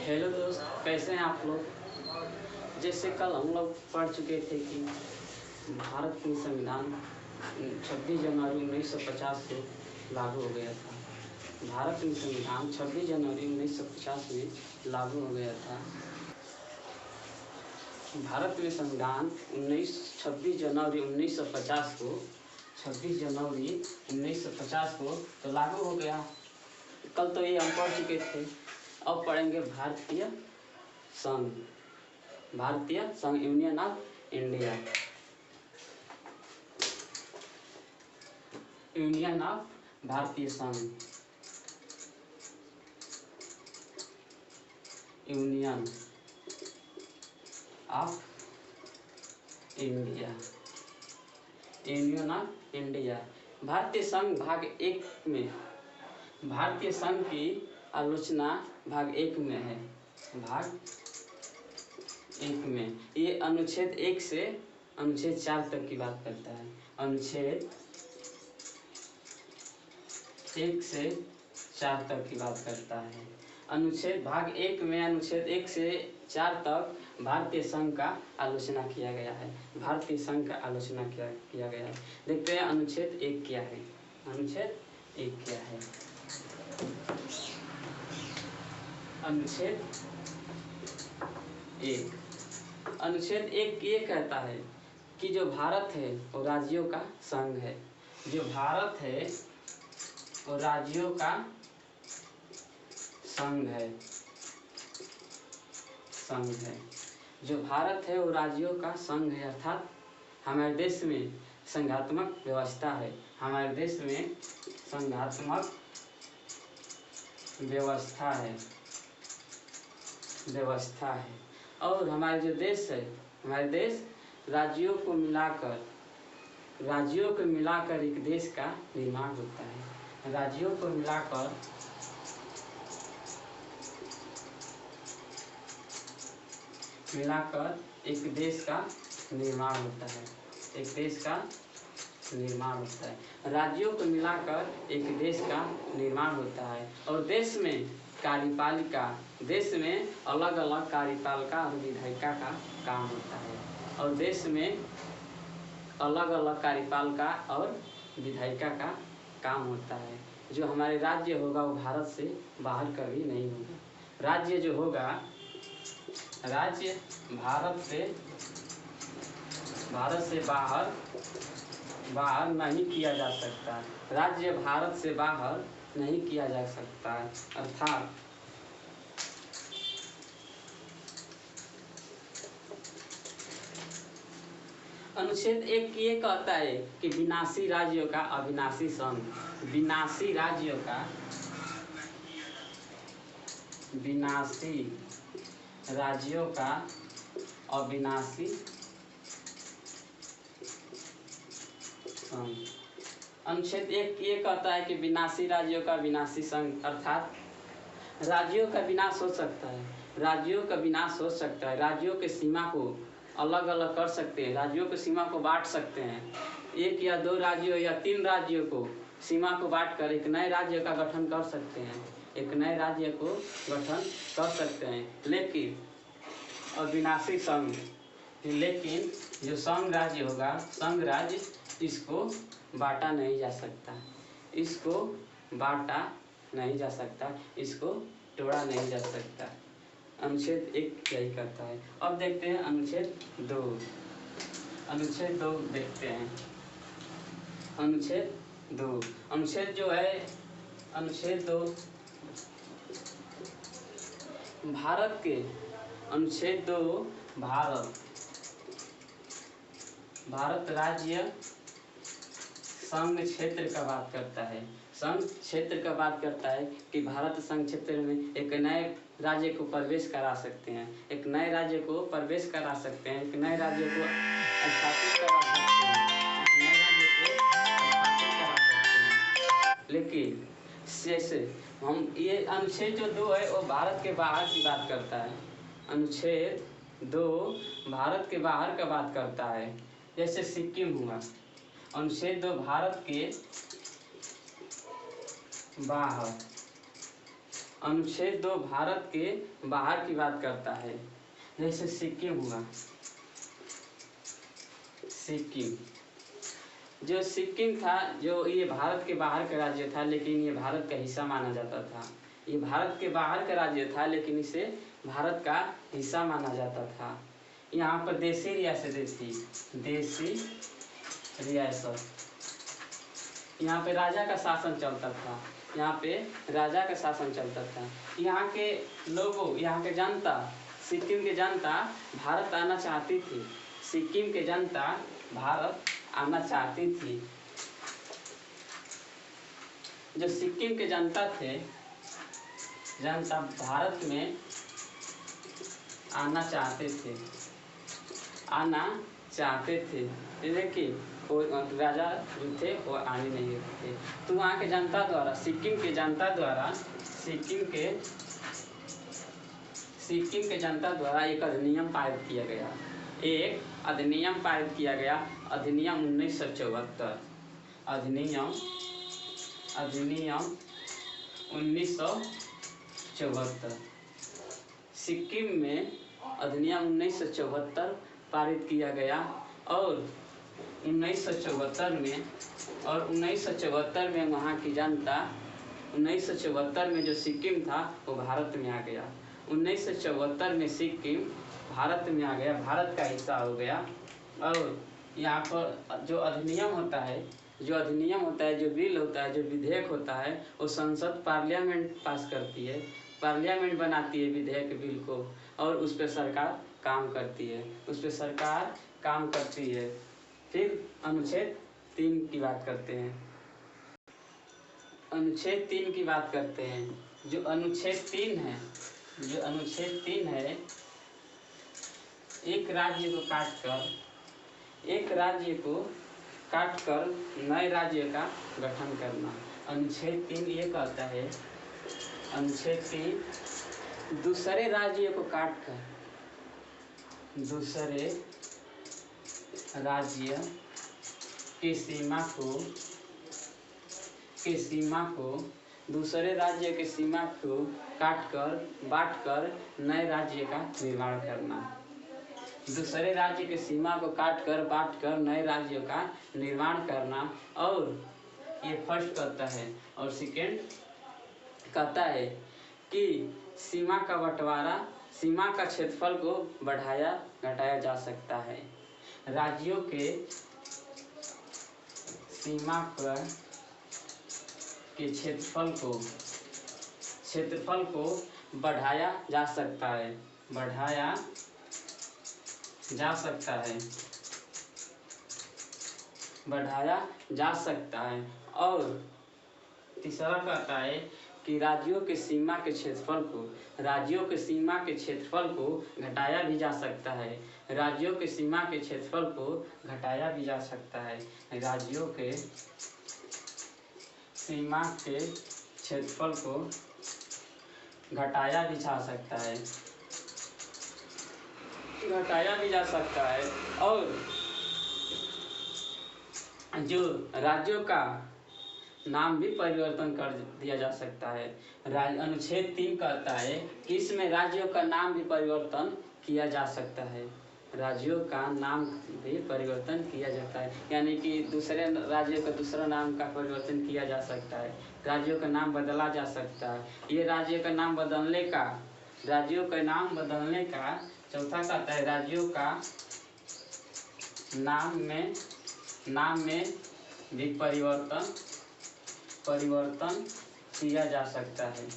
Hello दोस्त, कैसे हैं आप लोग। जैसे कल हम लोग पढ़ चुके थे कि भारत की संविधान 26 जनवरी 1950 को लागू हो गया था। भारत की संविधान 26 जनवरी 1950 में लागू हो गया था। भारत में संविधान 26 जनवरी 1950 को 26 जनवरी 1950 को तो लागू हो गया। कल तो ये हम पढ़ चुके थे। अब पढ़ेंगे भारतीय संघ union of India. Union of भारतीय संघ, union of India, union of India. भारतीय संघ भाग 1 में, भारतीय संघ की आलोचना भाग 1 में है। भाग 1 में ये अनुच्छेद 1 से अनुच्छेद 4 तक की बात करता है। अनुच्छेद 1 से 4 तक की बात करता है। अनुच्छेद भाग 1 में अनुच्छेद 1 से 4 तक भारतीय संघ का आलोचना किया गया है। भारतीय संघ का आलोचना किया गया है। देखते हैं अनुच्छेद 1 क्या है। अनुच्छेद 1 क्या है। अनुच्छेद 1, अनुच्छेद 1 ये कहता है कि जो भारत है वो राज्यों का संघ है। जो भारत है वो राज्यों का संघ है। जो भारत है वो राज्यों का संघ है, अर्थात हमारे देश में संघात्मक व्यवस्था है। हमारे देश में संघात्मक व्यवस्था है और हमारे जो देश है, हमारे देश राज्यों को मिलाकर एक देश का निर्माण होता है। राज्यों को मिलाकर एक देश का निर्माण होता है। एक देश का निर्माण होता है। राज्यों को मिलाकर एक देश का निर्माण होता है और देश में कार्यपालिका, देश में अलग अलग कार्यपालिका और विधायिका का काम होता है। और देश में अलग अलग कार्यपालिका और विधायिका का काम होता है। जो हमारे राज्य होगा वो भारत से बाहर कभी नहीं होगा। राज्य जो होगा, राज्य भारत से बाहर नहीं किया जा सकता। राज्य भारत से बाहर नहीं किया जा सकता। अर्थात अनुच्छेद 1 ये कहता है कि विनाशी राज्यों का अविनाशी संघ, विनाशी राज्यों का अविनाशी संघ। अनुच्छेद 1 ये कहता है कि विनाशी राज्यों का विनाशी संघ, अर्थात राज्यों का विनाश हो सकता है। राज्यों का विनाश हो सकता है। राज्यों के सीमा को अलग अलग कर सकते हैं। राज्यों की सीमा को बांट सकते हैं। 1 या 2 राज्यों या 3 राज्यों को सीमा को बांट कर एक नए राज्य का गठन कर सकते हैं। एक नए राज्य को गठन कर सकते हैं। लेकिन अविनाशी संघ, लेकिन जो संघ राज्य होगा, संघ राज्य, इसको बांटा नहीं जा सकता। इसको बांटा नहीं जा सकता। इसको तोड़ा नहीं जा सकता। अनुच्छेद 1 यही करता है। अब देखते हैं अनुच्छेद 2। अनुच्छेद 2 देखते हैं। अनुच्छेद 2, अनुच्छेद जो है, अनुच्छेद 2 भारत के, अनुच्छेद 2 भारत राज्य संघ क्षेत्र का बात करता है। संघ क्षेत्र का बात करता है कि भारत संघ क्षेत्र में एक नए राज्य को प्रवेश करा सकते हैं। एक नए राज्य को प्रवेश करा सकते हैं। एक नए राज्य को स्थापित करा सकते हैं। एक नए राज्य को स्थापित करा सकते हैं। लेकिन जैसे हम ये अनुच्छेद जो 2 है वो भारत के बाहर की बात करता है। अनुच्छेद 2 भारत के बाहर का बात करता है। जैसे सिक्किम हुआ। अनुच्छेद 2 भारत के बाहर अनुच्छेद 2 भारत के बाहर की बात करता है। जैसे सिक्किम हुआ, सिक्किम जो सिक्किम था, जो ये भारत के बाहर का राज्य था, लेकिन ये भारत का हिस्सा माना जाता था। ये भारत के बाहर का राज्य था, लेकिन इसे भारत का हिस्सा माना जाता था। यहाँ पर देशी रियासत थी, देशी रियासत। यहाँ पे राजा का शासन चलता था, यहाँ पे राजा का शासन चलता था। यहाँ के लोगों, यहाँ के जनता, सिक्किम के जनता भारत आना चाहती थी। सिक्किम के जनता भारत आना चाहती थी। जो सिक्किम के जनता थे, जनता भारत में आना चाहते थे, आना चाहते थे। देखिए राजा जो थे वो आने नहीं थे, तो वहाँ के जनता द्वारा, सिक्किम के जनता द्वारा, सिक्किम के जनता द्वारा एक अधिनियम पारित किया गया। एक अधिनियम पारित किया गया, अधिनियम 1974। अधिनियम 1974। सिक्किम में अधिनियम 1974 पारित किया गया और 1974 में वहाँ की जनता, 1974 में जो सिक्किम था वो भारत में आ गया। 1974 में सिक्किम भारत में आ गया, भारत का हिस्सा हो गया। और यहाँ पर जो अधिनियम होता है, जो बिल होता है, जो विधेयक होता है, वो संसद, पार्लियामेंट पास करती है, पार्लियामेंट बनाती है विधेयक, बिल को, और उस पर सरकार काम करती है, फिर अनुच्छेद 3 की बात करते हैं। अनुच्छेद 3 की बात करते हैं। जो अनुच्छेद 3 है, एक राज्य को काटकर नए राज्य का गठन करना। अनुच्छेद 3 ये कहता है, अनुच्छेद 3 दूसरे राज्य को काटकर, दूसरे राज्य की सीमा को काटकर, बांटकर नए राज्य का निर्माण करना। दूसरे राज्य की सीमा को काटकर, बांटकर नए राज्यों का निर्माण करना। और ये फर्स्ट कहता है, और सेकेंड कहता है कि सीमा का बंटवारा, सीमा का क्षेत्रफल को बढ़ाया घटाया जा सकता है। राज्यों के सीमा के क्षेत्रफल को बढ़ाया जा सकता है, और तीसरा कहता है कि राज्यों के सीमा के क्षेत्रफल को घटाया भी जा सकता है। राज्यों के सीमा के क्षेत्रफल को घटाया भी जा सकता है। राज्यों के सीमा के क्षेत्रफल को घटाया भी जा सकता है। और जो राज्यों का नाम भी परिवर्तन कर दिया जा सकता है। अनुच्छेद 3 कहता है कि इसमें राज्यों का नाम भी परिवर्तन किया जा सकता है। राज्यों का नाम भी परिवर्तन किया जाता है, यानी कि दूसरे राज्यों का दूसरा नाम का परिवर्तन किया जा सकता है, राज्यों का नाम बदला जा सकता है। ये राज्यों का नाम बदलने का चौथा कहता है, राज्यों का नाम में भी परिवर्तन किया जा सकता है।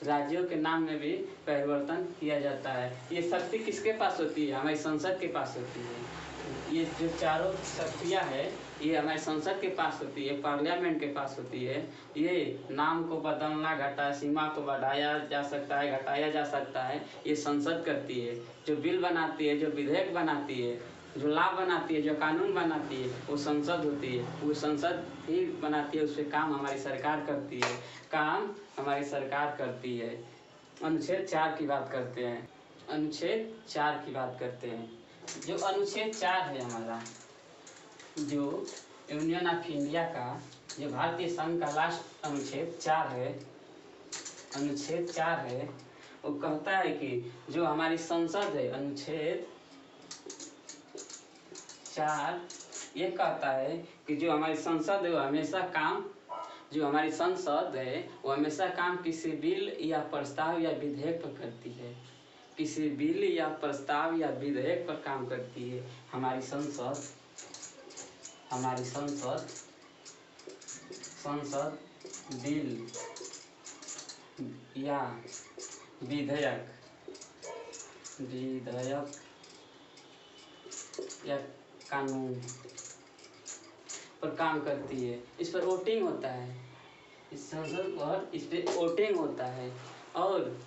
राज्यों के नाम में भी परिवर्तन किया जाता है। ये शक्ति किसके पास होती है? हमारी संसद के पास होती है। ये जो चारों शक्तियाँ है, ये हमारे संसद के पास होती है, पार्लियामेंट के पास होती है। ये नाम को बदलना, सीमा को बढ़ाया जा सकता है, घटाया जा सकता है, ये संसद करती है। जो बिल बनाती है, जो विधेयक बनाती है, जो लॉ बनाती है, जो कानून बनाती है, वो संसद होती है। वो संसद ही बनाती है, उस पर काम हमारी सरकार करती है। अनुच्छेद 4 की बात करते हैं। जो अनुच्छेद 4 है हमारा, जो यूनियन ऑफ इंडिया का, जो भारतीय संघ का लास्ट अनुच्छेद 4 है, अनुच्छेद 4 है वो कहता है कि जो हमारी संसद है, अनुच्छेद 4 ये कहता है कि जो हमारी संसद है वो हमेशा काम जो हमारी संसद है वो हमेशा काम किसी बिल या प्रस्ताव या विधेयक पर करती है, किसी बिल या प्रस्ताव या विधेयक पर काम करती है। हमारी संसद बिल या विधेयक या कानून पर काम करती है। इस पर वोटिंग होता है, इस संसद पर इस पर वोटिंग होता है और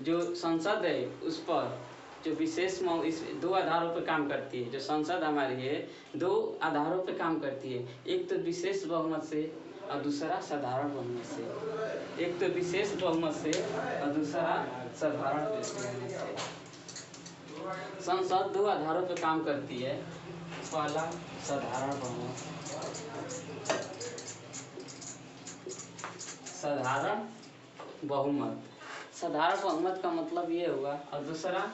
जो संसद है उस पर जो विशेष इस 2 आधारों पर काम करती है। जो संसद हमारी है 2 आधारों पर काम करती है, एक तो विशेष बहुमत से और दूसरा साधारण बहुमत से। एक तो विशेष बहुमत से और दूसरा साधारण बहुमत से। संसद 2 आधारों पर काम करती है। पहला साधारण बहुमत, साधारण बहुमत का मतलब ये हुआ, और दूसरा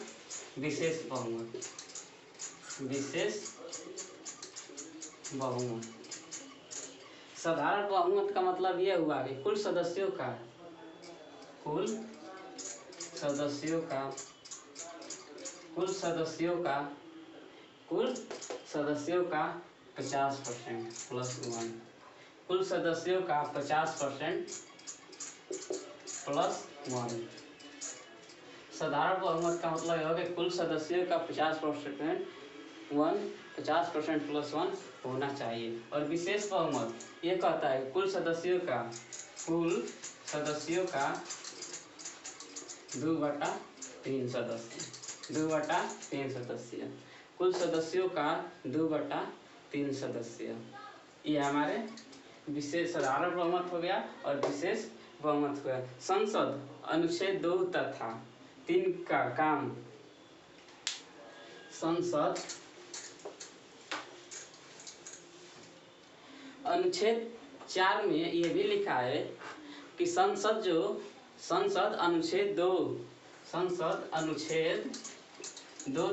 विशेष बहुमत। साधारण बहुमत का मतलब ये हुआ कि कुल सदस्यों का 50% प्लस 1, कुल सदस्यों का 50% प्लस 1। साधारण बहुमत का मतलब यह होगा कि कुल सदस्यों का 50% प्लस 1 होना चाहिए। और विशेष बहुमत ये कहता है कुल सदस्यों का 2/3 सदस्य, 2/3 सदस्य, कुल सदस्यों का 2/3 सदस्य। ये हमारे विशेष साधारण बहुमत हो गया और विशेष बहुमत हुआ। संसद अनुच्छेद 2 तथा 3 का काम, संसद अनुच्छेद 4 में ये भी लिखा है कि संसद अनुच्छेद 2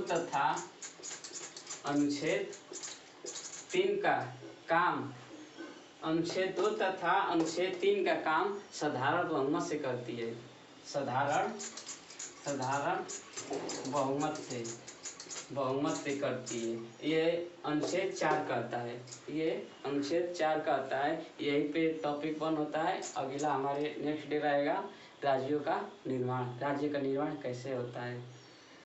तथा अनुच्छेद 3 का काम, अनुच्छेद 2 तथा अनुच्छेद 3 का काम साधारण बहुमत से करती है। साधारण बहुमत से करती है। ये अनुच्छेद 4 कहता है, यहीं पे टॉपिक 1 होता है। अगला हमारे नेक्स्ट डे रहेगा राज्य का निर्माण कैसे होता है।